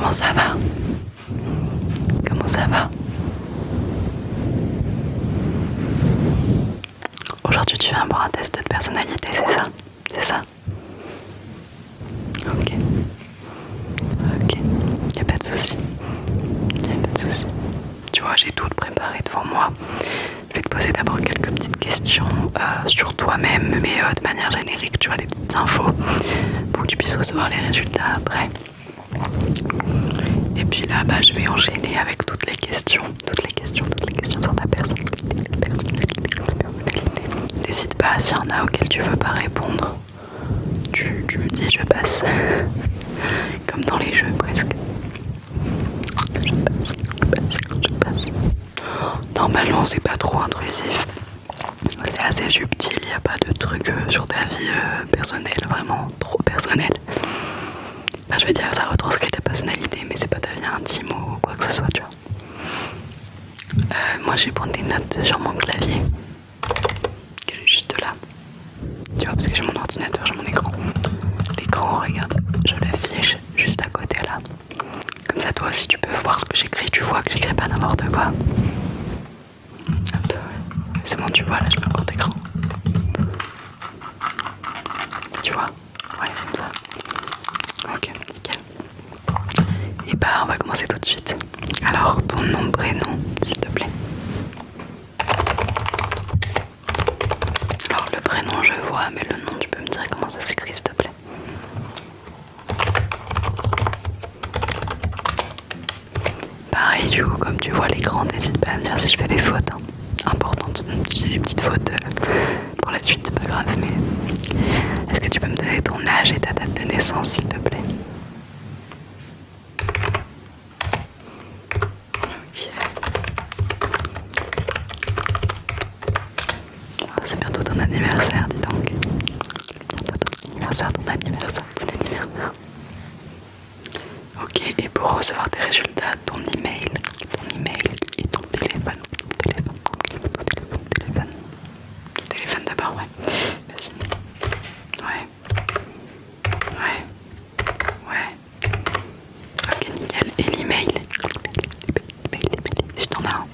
Comment ça va? Comment ça va? Aujourd'hui tu viens pour un test de personnalité, c'est ça? C'est ça? Ok. Ok. Y'a pas de souci. Y'a pas de souci. Tu vois, j'ai tout préparé devant moi. Je vais te poser d'abord quelques petites questions sur toi-même, mais de manière générique, tu vois, des petites infos pour que tu puisses recevoir les résultats après. Et puis là, je vais enchaîner avec toutes les questions sur ta personnalité. N'hésite pas, s'il y en a auxquelles tu veux pas répondre, tu me dis, je passe. Comme dans les jeux presque. Je passe. Normalement, c'est pas trop intrusif. C'est assez subtil, il n'y a pas de truc sur ta vie personnelle, vraiment trop personnelle. Je veux dire, ça retranscrit ta personnalité, mais c'est pas ta vie intime ou quoi que ce soit, tu vois. Moi, je vais prendre des notes sur mon clavier, que j'ai juste là. Tu vois, parce que j'ai mon ordinateur, j'ai mon écran. L'écran, regarde, je l'affiche juste à côté là. Comme ça, toi aussi, tu peux voir ce que j'écris. Tu vois que j'écris pas n'importe quoi. Hop. C'est bon, tu vois, là, je mets encore d'écran. Tu vois? Ouais, comme ça. Ok, nickel. Et on va commencer tout de suite. Alors, ton nom, prénom, s'il te plaît. Alors, le prénom, je vois, mais le nom, tu peux me dire comment ça s'écrit, s'il te plaît. Pareil, du coup, comme tu vois l'écran, n'hésite pas à me dire si je fais des fautes importantes. Si j'ai des petites fautes pour la suite, c'est pas grave, mais est-ce que tu peux me donner ton âge et ta date de naissance, s'il te plaît? Ok. Oh, c'est bientôt ton anniversaire, dis donc. Ton anniversaire. Ok, et pour recevoir tes résultats, ton email et ton téléphone. Ton téléphone d'abord, ouais. Vas-y. Ouais. Ok, nickel. Et l'email? Si t'en as un.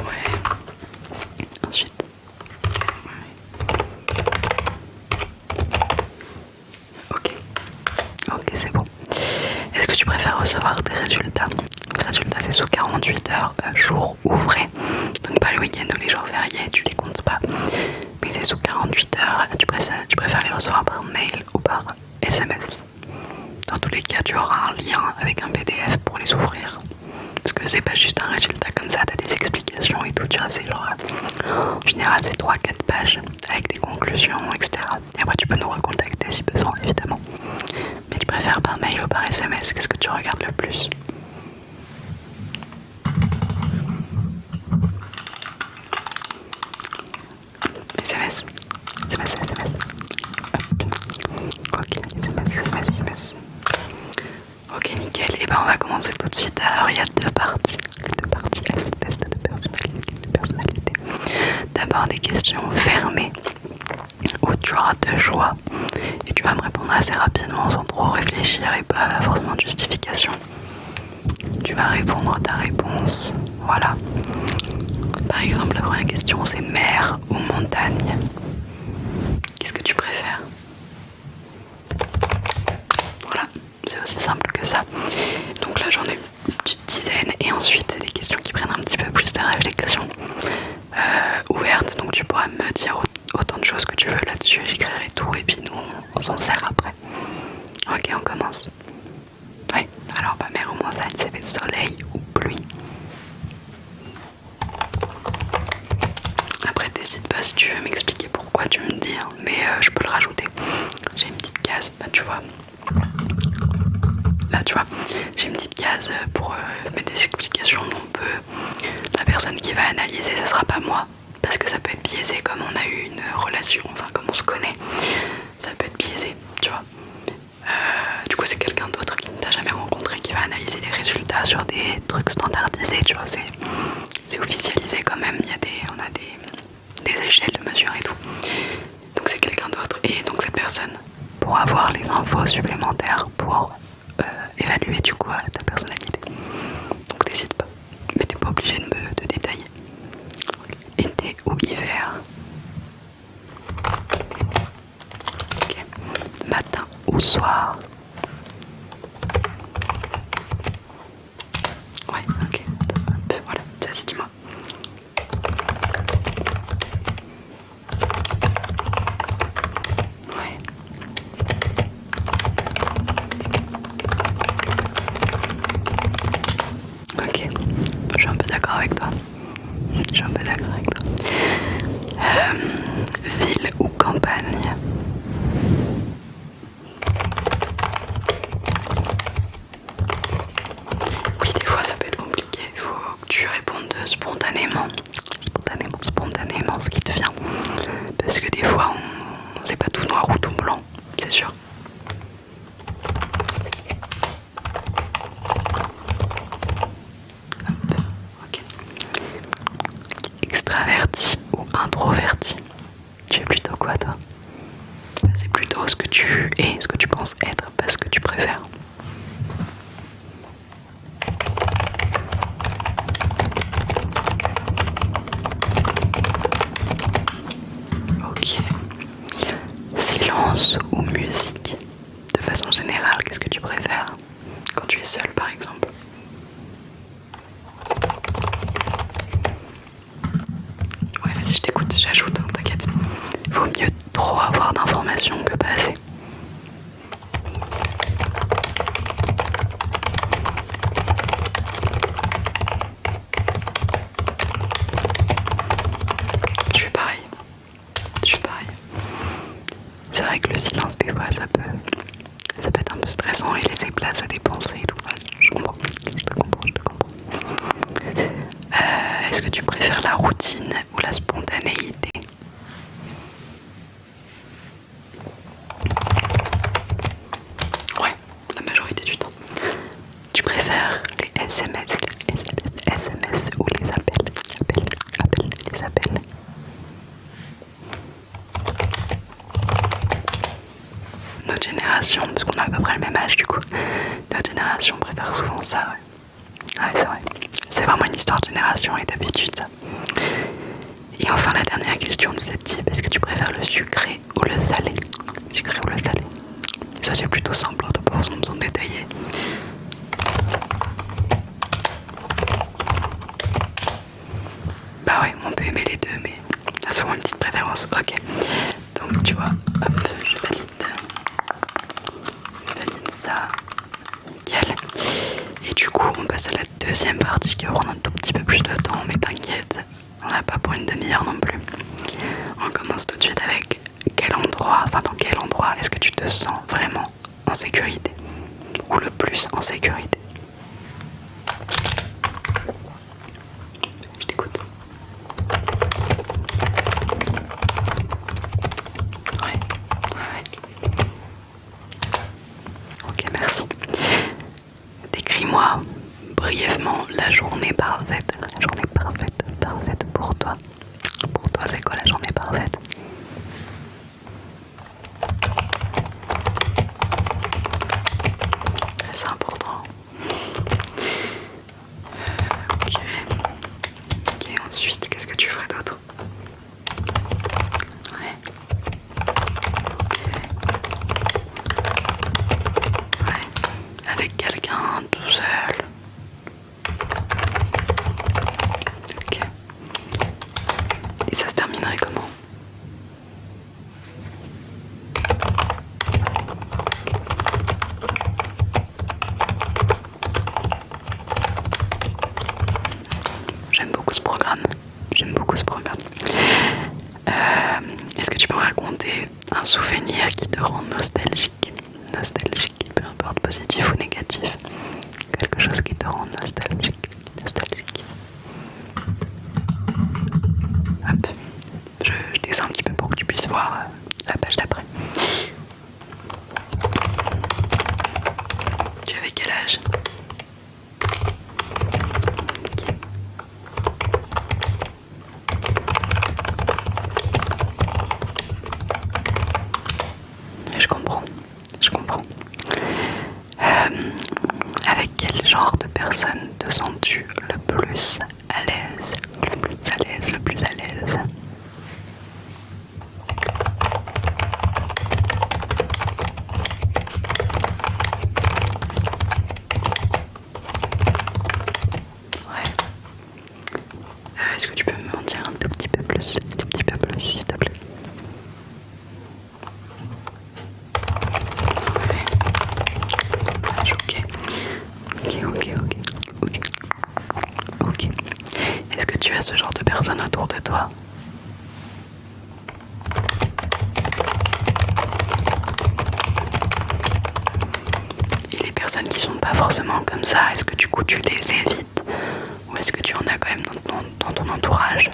Ouais. Ensuite. Ok, c'est bon. Est-ce que tu préfères recevoir tes résultats? Les résultats, c'est sous 48 heures, jour ouvré. Donc pas le week-end ou les jours fériés, tu les comptes pas. Mais c'est sous 48 heures. Tu préfères les recevoir par mail ou par SMS? Dans tous les cas, tu auras un lien avec un PDF pour les ouvrir. Parce que c'est pas juste un résultat comme ça, t'as des explications et tout, tu vois, c'est genre... En général, c'est 3-4 pages avec des conclusions, etc. Et après, tu peux nous recontacter si besoin, évidemment. Mais tu préfères par mail ou par SMS? Qu'est-ce que tu regardes le plus? SMS. Ok, SMS. Ok, nickel. Et on va commencer tout de suite. Alors, il y a deux parties à ce test de personnalité. D'abord, des questions fermées où tu auras deux choix et tu vas me répondre assez rapidement sans trop réfléchir et pas forcément de justification. Tu vas répondre ta réponse. Voilà. Par exemple, la première question, c'est mer ou montagne? Qu'est-ce que tu préfères? Voilà, c'est aussi simple que ça. Donc là, j'en ai une petite dizaine et ensuite, c'est des questions qui prennent un petit peu plus de réflexion ouverte. Donc tu pourras me dire autant de choses que tu veux là-dessus. J'écrirai tout et puis nous, on s'en sert après. Ok, on commence. Ouais, alors mer ou montagne, ça fait soleil ou pluie? Après, t'hésites pas si tu veux m'expliquer pourquoi, tu me dis, hein, mais je peux le rajouter. J'ai une petite case, tu vois. Là, tu vois, j'ai une petite case pour mettre des explications. La personne qui va analyser, ça sera pas moi, parce que ça peut être biaisé, comme on a eu une relation, enfin, comme on se connaît, ça peut être biaisé, tu vois. Du coup, c'est quelqu'un d'autre qui ne t'a jamais rencontré qui va analyser les résultats sur des trucs standardisés, tu vois. C'est officialisé quand même, on a des échelles de mesure et tout. Donc c'est quelqu'un d'autre et donc cette personne pour avoir les infos supplémentaires pour évaluer du coup ta personnalité. Donc n'hésite pas, mais t'es pas obligé de détailler. Été ou hiver? Ok. Matin ou soir? Ouais, ok. Hop, voilà, vas-y, dis-moi. Ouais. Ok, je suis un peu d'accord avec toi. Je suis un peu d'accord avec toi. Ville ou campagne? Oui, des fois ça peut être compliqué. Il faut que tu répondes spontanément. Spontanément ce qui te vient. Parce que des fois, c'est pas tout noir ou tout blanc, c'est sûr. Ok. Extraverti ou introverti? Tu es plutôt quoi toi? C'est plutôt ce que tu es, ce que tu penses être, pas ce que tu préfères. Ok. Silence ou musique? De façon générale, qu'est-ce que tu préfères? Quand tu es seul par exemple? Ouais, vas-y, je t'écoute, j'ajoute, hein, t'inquiète. Vaut mieux trop avoir d'informations que pas assez. Je suis pareil. C'est vrai que le silence, des fois, ça peut être un peu stressant et laisser place à des pensées et tout. Ouais, je comprends. Est-ce que tu préfères la routine ou la spontanéité? Ouais, la majorité du temps. Tu préfères les SMS ou les appels? Les appels. Notre génération, parce qu'on a à peu près le même âge du coup, notre génération préfère souvent ça, ouais. Ouais, c'est vrai. C'est vraiment une histoire de génération et d'habitude, ça. Et enfin, la dernière question de ce type, est-ce que tu préfères le sucré ou le salé? Sucré ou le salé? Ça, c'est plutôt simple, t'as pas forcément besoin de détailler. Bah ouais, on peut aimer les deux, mais t'as souvent une petite préférence. Ok. Donc, tu vois, hop, je valide ça. Nickel. Et du coup, on passe à la deuxième partie qui va prendre un tout petit peu plus de temps, mais t'inquiète, on n'a pas pour une demi-heure non plus. On commence tout de suite avec dans quel endroit est-ce que tu te sens vraiment en sécurité? Ou le plus en sécurité? Je t'écoute. Ouais. Ok, merci. Décris-moi brièvement la journée parfaite. La journée parfaite pour toi. Pour toi, c'est quoi la journée parfaite? C'est important. Ok, ensuite, qu'est-ce que tu ferais d'autre? Ouais. Ouais. Avec quelqu'un, tout seul. Ok. Et ça se terminerait comment? J'aime beaucoup ce programme. Est-ce que tu peux me raconter un souvenir qui te rend nostalgique? Nostalgique, peu importe positif ou négatif. Quelque chose qui te rend nostalgique. Hop, je descends un petit peu pour que tu puisses voir la page d'après. Tu avais quel âge? Je comprends. pas forcément comme ça. Est-ce que du coup tu les évites ou est-ce que tu en as quand même dans ton entourage?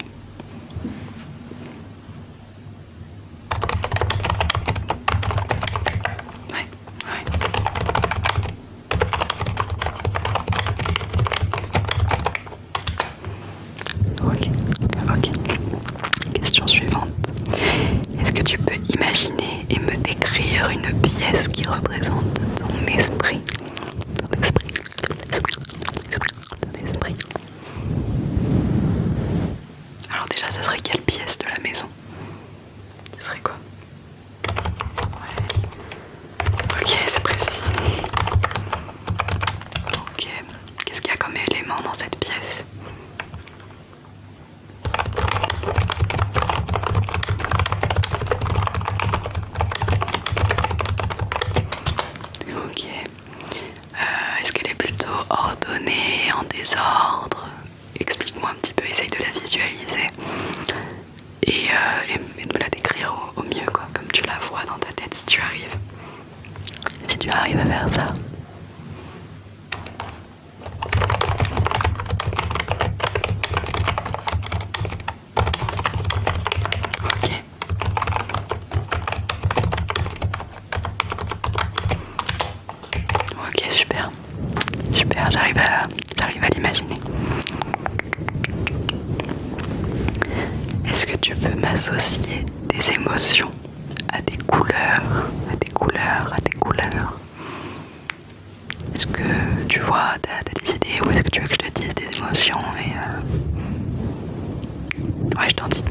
Ouais, ouais. Ok, ok. Question suivante. Est-ce que tu peux imaginer et me décrire une pièce qui représente ton esprit? Ton esprit, ton esprit, ton esprit, ton esprit. Alors déjà, ça serait quelle pièce de la maison? Ce serait quoi? Ouais. Ok, c'est précis. Ok. Qu'est-ce qu'il y a comme élément dans cette pièce? Ok. Est-ce qu'elle est plutôt ordonnée, en désordre? Explique-moi un petit peu, essaye de la visualiser et de me la décrire au mieux, quoi, comme tu la vois dans ta tête si tu arrives. Si tu arrives à faire ça. Ok. Ok, super. Super, j'arrive à l'imaginer. Est-ce que tu peux m'associer des émotions à des couleurs, à des couleurs, à des couleurs? Est-ce que tu vois, t'as des idées ou est-ce que tu veux que je te dise des émotions Ouais, je t'en dis.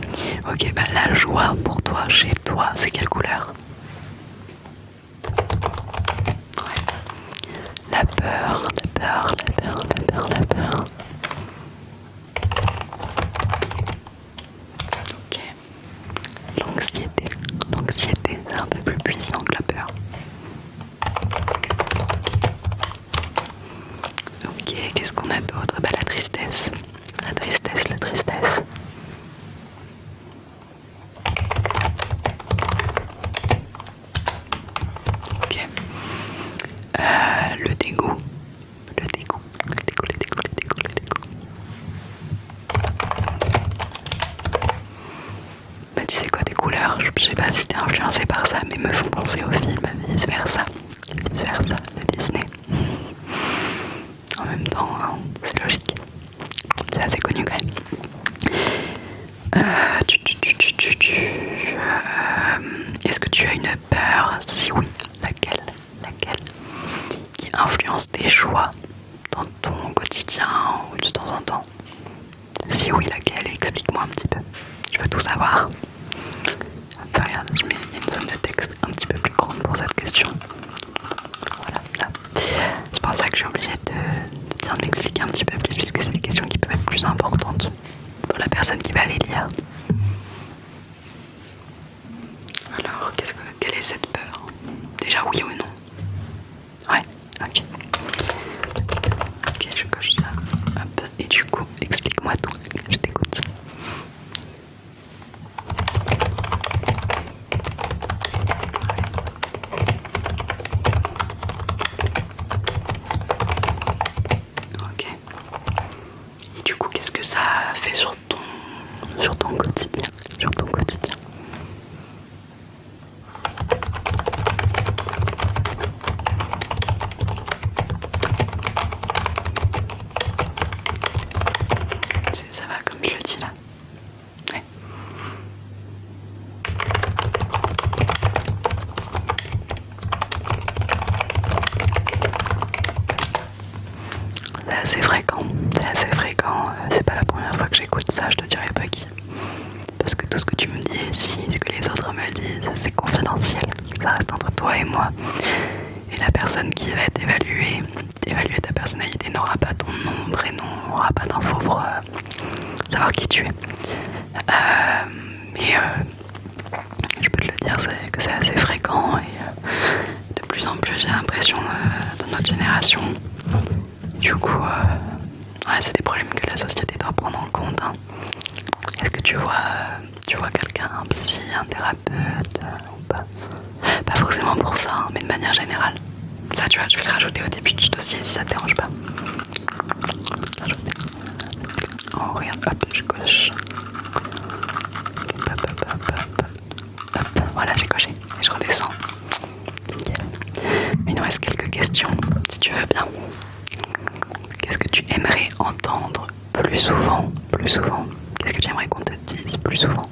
Ok, bah la joie pour toi, chez toi, c'est quelle couleur? Ouais. La peur, la peur, la peur, la peur, la peur. Ok. L'anxiété, l'anxiété, c'est un peu plus puissant que la peur. Ok, qu'est-ce qu'on a d'autre? Bah la tristesse. La tristesse, la tristesse. Ok. Le dégoût. Le dégoût. Le dégoût, le dégoût, le dégoût, le dégoût. Bah tu sais quoi, des couleurs, je sais pas si t'es influencé par ça, mais me font penser au film Vice Versa. Vice Versa de Disney. En même temps, hein, c'est logique. C'est assez connu quand même. Est-ce que tu as une peur? Si oui, laquelle? Laquelle? Qui influence tes choix dans ton quotidien ou de temps en temps? Si oui, laquelle? Explique-moi un petit peu. Je veux tout savoir. Enfin, regarde, il y a une zone de texte un petit peu plus grande pour cette question. Voilà, là. C'est pour ça que je suis obligée de bien m'expliquer un petit peu plus, puisque c'est des questions qui peuvent être plus importantes pour la personne qui va les lire. Alors, quelle est cette peur? Déjà, oui ou non? Ouais, ok. Ok, je coche ça. Hop, et du coup, explique-moi tout. Je t'écoute. Ok. Et du coup, qu'est-ce que ça fait sur ton quotidien? Sur ton quotidien. Ça va comme je le dis là. Ouais. C'est assez fréquent, c'est assez fréquent. C'est pas la première fois que j'écoute ça, je te dirais pas qui. Parce que tout ce que tu me dis ici, ce que les autres me disent, c'est confidentiel. Ça reste entre toi et moi. Et la personne qui va être évaluer ta personnalité n'aura pas ton nom, prénom, n'aura pas d'infos pour savoir qui tu es. Je peux te le dire, que c'est assez fréquent et de plus en plus j'ai l'impression dans notre génération. Du coup, ouais, c'est des problèmes que la société doit prendre en compte. Hein. Est-ce que tu vois quelqu'un, un psy, un thérapeute ou pas? Pas forcément pour ça, hein, mais de manière générale. Ça, tu vois, je vais le rajouter au début du dossier si ça te dérange pas. Rajouter. Oh, regarde, hop, je coche. Hop, voilà, j'ai coché. Et je redescends. Nickel. Mais il nous reste quelques questions, si tu veux bien. Qu'est-ce que tu aimerais entendre plus souvent? Plus souvent. Qu'est-ce que tu aimerais qu'on te dise plus souvent?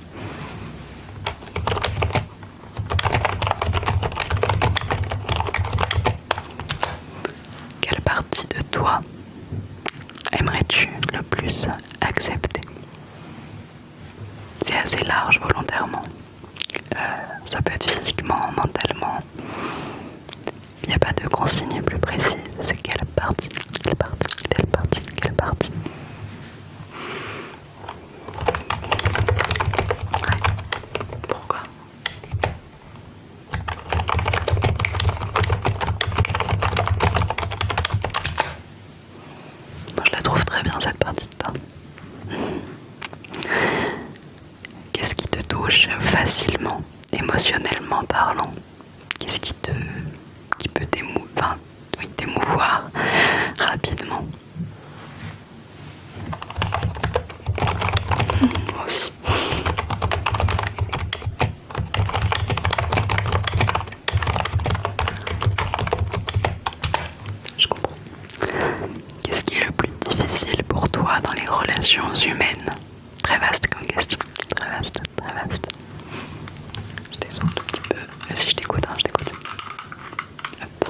Quelle partie de toi aimerais-tu le plus accepter? C'est assez large volontairement. Ça peut être physiquement, mentalement. Il n'y a pas de consigne plus précise. C'est quelle partie? Quelle partie? Quelle partie? Quelle partie? Ouais. Pourquoi? Moi je la trouve très bien cette partie de toi. Qu'est-ce qui te touche facilement, émotionnellement parlant? Qu'est-ce qui peut t'émouvoir rapidement? Moi aussi. Je comprends. Qu'est-ce qui est le plus difficile pour toi dans les relations humaines? Très vaste comme question. Très vaste, très vaste. Je descends un tout petit peu. Si je t'écoute, je t'écoute. Hop.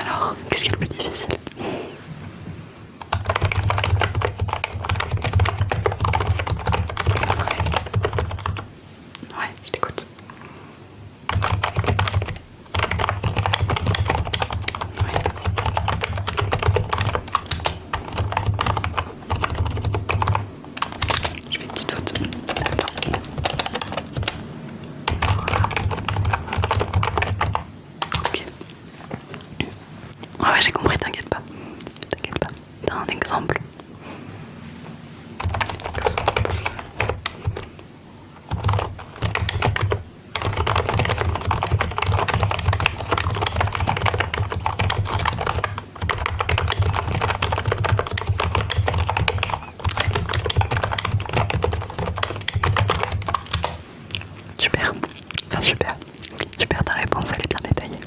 Alors, qu'est-ce qui est le plus difficile? Ouais, je t'écoute. Ouais. Je fais une petite faute. Ok. Ah ouais, j'ai compris, t'inquiète pas. T'inquiète pas. T'as un exemple? Super. Enfin super. Super, ta réponse, elle est bien détaillée.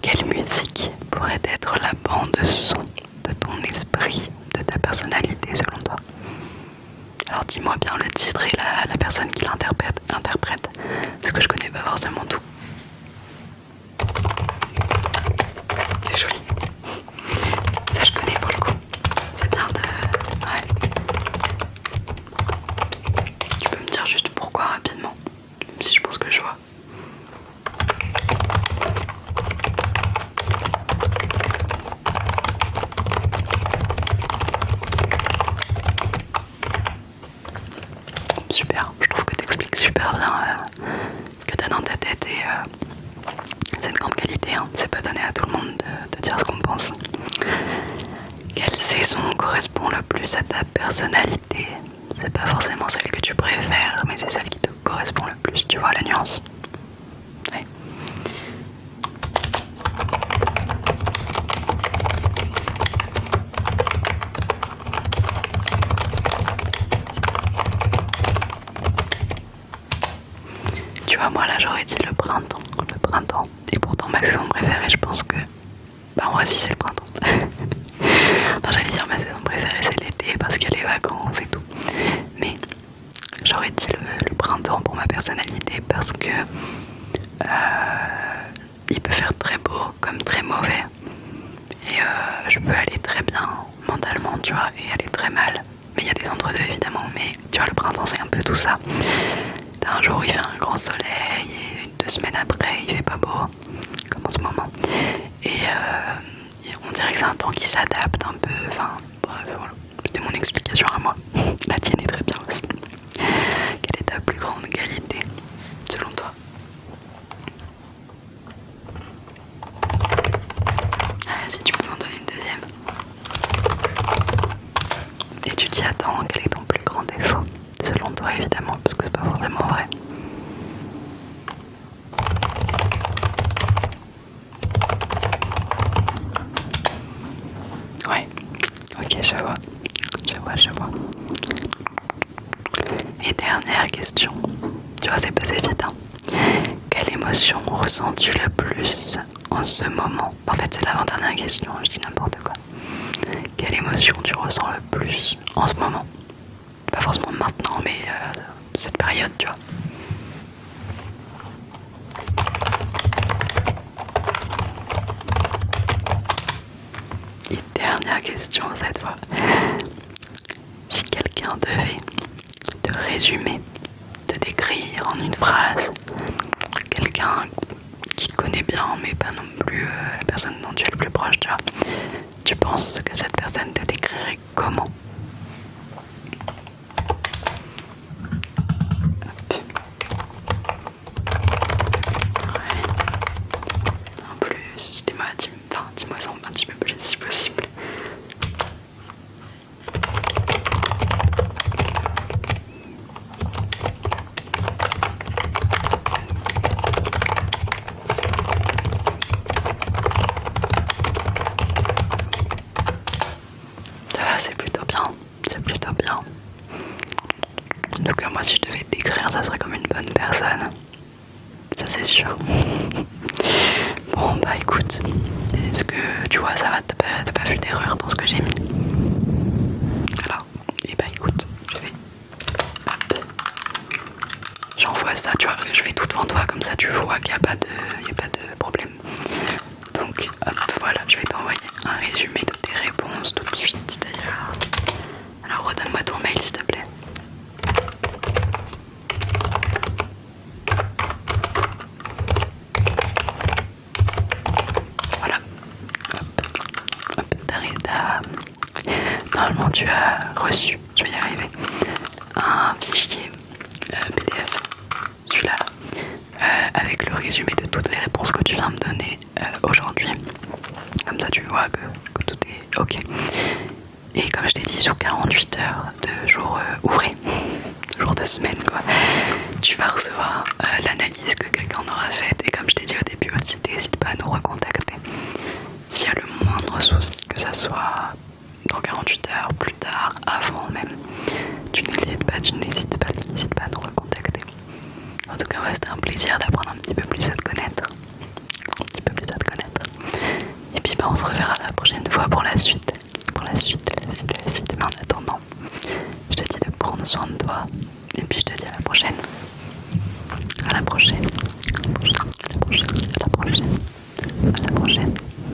Quelle musique pourrait être la bande son de ton esprit, de ta personnalité selon toi? Alors dis-moi bien le titre et la personne qui l'interprète, parce que je connais pas forcément tout. C'est joli. Ça je connais pour le coup. C'est bien de... Ouais. Tu peux me dire juste pourquoi rapidement, même si je pense que je vois. Super, je trouve que t'expliques super bien ce que t'as dans ta tête et c'est une grande qualité, hein. C'est pas donné à tout le monde de dire ce qu'on pense. Quelle saison correspond le plus à ta personnalité? C'est pas forcément celle que tu préfères, mais c'est celle qui te correspond le plus, tu vois la nuance? Ouais. Tu vois, moi là j'aurais dit le printemps. Le printemps. Et pourtant ma saison préférée, je pense que... Bah en vrai si c'est le printemps. Enfin j'allais dire ma saison préférée c'est l'été parce qu'il y a les vacances et tout. Mais j'aurais dit le printemps pour ma personnalité parce que il peut faire très beau comme très mauvais. Et je peux aller très bien mentalement, tu vois, et aller très mal. Mais il y a des entre-deux évidemment. Mais tu vois, le printemps c'est un peu tout ça. T'as un jour où il fait un grand soleil et 2 semaines après il fait pas beau, comme en ce moment. Et on dirait que c'est un temps qui s'adapte un peu. Enfin, bref, voilà. C'était mon explication à moi. La tienne est très bien aussi. Quelle est ta plus grande qualité, selon toi? Ah, si tu peux m'en donner une deuxième. Et tu t'y attends, quel est ton plus grand défaut? Selon toi, évidemment, parce que c'est pas forcément vrai. fois c'est passé vite. Hein. Quelle émotion ressens-tu le plus en ce moment? En fait c'est l'avant-dernière question, je dis n'importe quoi. Quelle émotion tu ressens le plus en ce moment? Pas forcément maintenant, mais cette période, tu vois. Et dernière question cette fois. Si quelqu'un devait te résumer, te décrire en une phrase, quelqu'un qui te connaît bien, mais pas non plus la personne dont tu es le plus proche, tu vois, tu penses que cette personne te décrirait comment? En plus, dis-moi ça un petit peu plus si possible. Ça va, c'est plutôt bien, c'est plutôt bien. Donc moi si je devais te décrire, ça serait comme une bonne personne. Ça c'est sûr. Bon bah écoute, est-ce que tu vois ça va, t'as pas vu d'erreur dans ce que j'ai mis? Alors, et bah écoute, je vais... Hop. J'envoie ça, tu vois, je fais tout devant toi, comme ça tu vois qu'il n'y a pas de problème. Donc hop, voilà, je vais t'envoyer un résumé de tes réponses tout de suite d'ailleurs. Alors redonne-moi ton mail s'il te plaît. Voilà. Hop, normalement tu as reçu, je vais y arriver, un fichier PDF, celui-là, avec le résumé de toutes les réponses que tu viens me donner aujourd'hui. Comme ça tu vois que tout est ok. Et comme je t'ai dit, sous 48 heures de jour ouvré, jour de semaine quoi, tu vas recevoir l'analyse que quelqu'un aura faite. Et comme je t'ai dit au début aussi, n'hésite pas à nous recontacter s'il y a le moindre souci, que ça soit dans 48 heures, plus tard, avant même. Tu n'hésites pas à nous recontacter. En tout cas, ouais, c'était un plaisir d'apprendre un petit peu plus à te connaître. Et puis bah, on se reverra la prochaine fois pour la suite. Mais en attendant, je te dis de prendre soin de toi. Et puis je te dis à la prochaine. À la prochaine.